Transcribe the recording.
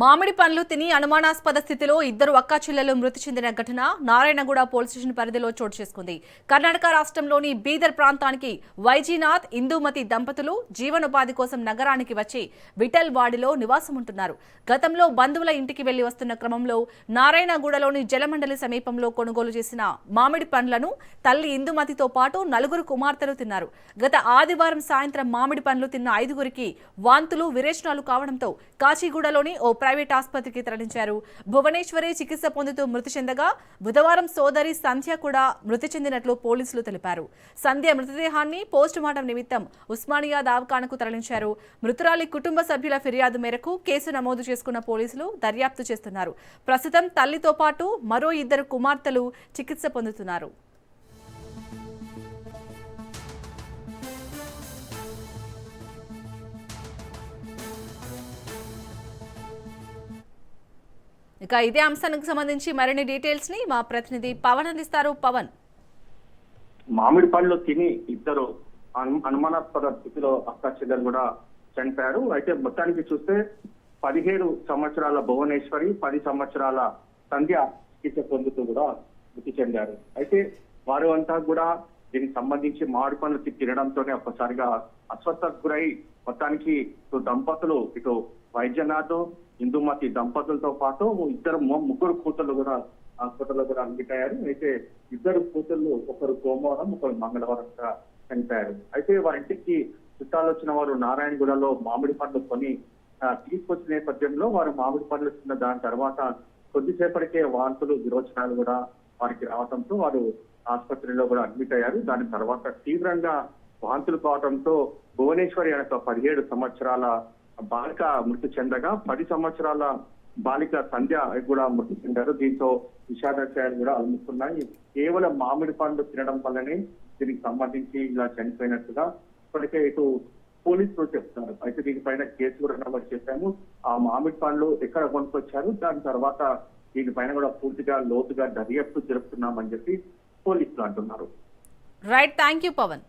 మామిడి పండ్లు తిని అనుమానాస్పద స్థితిలో ఇద్దరు అక్కాచెల్లెలు మృతి చెందిన ఘటన నారాయణగూడ పోలీస్ స్టేషన్ పరిధిలో చోటు చేసుకుంది. కర్ణాటక రాష్ట్రంలోని బీదర్ ప్రాంతానికి వైజీనాథ్, ఇందుమతి దంపతులు జీవనోపాధి కోసం నగరానికి వచ్చి విఠల్ వాడిలో నివాసం ఉంటున్నారు. గతంలో బంధువుల ఇంటికి వెళ్లి వస్తున్న క్రమంలో నారాయణగూడలోని జలమండలి సమీపంలో కొనుగోలు చేసిన మామిడి పండ్లను తల్లి ఇందుమతితో పాటు నలుగురు కుమార్తెలు తిన్నారు. గత ఆదివారం సాయంత్రం మామిడి పండ్లు తిన్న ఐదుగురికి వాంతులు, విరేచనాలు కావడంతో కాచిగూడలోని ఓ ప్రైవేట్ ఆసుపత్రికి తరలించారు. భువనేశ్వరి చికిత్స పొందుతూ మృతి చెందగా బుధవారం సోదరి సంధ్య కూడా మృతి చెందినట్లు పోలీసులు తెలిపారు. సంధ్య మృతదేహాన్ని పోస్టుమార్టం నిమిత్తం ఉస్మానియా దవాఖానకు తరలించారు. మృతురాలి కుటుంబ సభ్యుల ఫిర్యాదు మేరకు కేసు నమోదు చేసుకున్న పోలీసులు దర్యాప్తు చేస్తున్నారు. ప్రస్తుతం తల్లితో పాటు మరో ఇద్దరు కుమార్తెలు చికిత్స పొందుతున్నారు. ఇక ఇదే అంశానికి సంబంధించి మరిన్ని డీటెయిల్స్ ని మా ప్రతినిధి పవన్ అందిస్తారు. పవన్, మామిడి పళ్ళు తిని ఇద్దరు అనుమానాస్పద స్థితిలో అక్క చెల్లెలు కూడా చనిపోయారు. అయితే మొత్తానికి చూస్తే 17 సంవత్సరాల భువనేశ్వరి, 10 సంవత్సరాల సంధ్య చికిత్స పొందుతూ కూడా మృతి చెందారు. అయితే వారు అంతా కూడా దీనికి సంబంధించి మామిడి పళ్ళు తినడంతోనే ఒక్కసారిగా అస్వస్థకు గురై మొత్తానికి దంపతులు ఇటు వైద్యనాథ్, ఇందుమతి దంపతులతో పాటు ముగ్గురు కూతుళ్ళు కూడా హాస్పిటల్లో కూడా అడ్మిట్ అయ్యారు. అయితే ఇద్దరు కూతుళ్ళు, ఒకరు సోమవారం, ఒకరు మంగళవారం చనిపోయారు. అయితే వారింటికి చుట్టాలు వచ్చిన వారు నారాయణగూడలో మామిడి పండ్లు కొని తీసుకొచ్చిన నేపథ్యంలో వారు మామిడి పండ్లు తిన్న దాని తర్వాత కొద్దిసేపటికే వాంతులు, విరోచనాలు కూడా వారికి రావడంతో వారు ఆసుపత్రిలో కూడా అడ్మిట్ అయ్యారు. దాని తర్వాత తీవ్రంగా వాంతులు కావడంతో భువనేశ్వరి అనే 17 సంవత్సరాల బాలిక మృతి చెందగా 10 సంవత్సరాల బాలిక సంధ్య కూడా మృతి చెందారు. దీంతో విషాదాలు కూడా అలుముతున్నాయి. కేవలం మామిడి పండ్లు తినడం వల్లనే దీనికి సంబంధించి ఇలా చనిపోయినట్టుగా ఇప్పటికే ఇటు పోలీసులు చెప్తున్నారు. అయితే దీనిపైన కేసు కూడా నమోదు చేశాము. ఆ మామిడి పండ్లు ఎక్కడ కొనుక్కొచ్చారు, దాని తర్వాత దీనిపైన కూడా పూర్తిగా లోతుగా దర్యాప్తు జరుపుతున్నామని చెప్పి పోలీసులు అంటున్నారు. Right, thank you Pawan.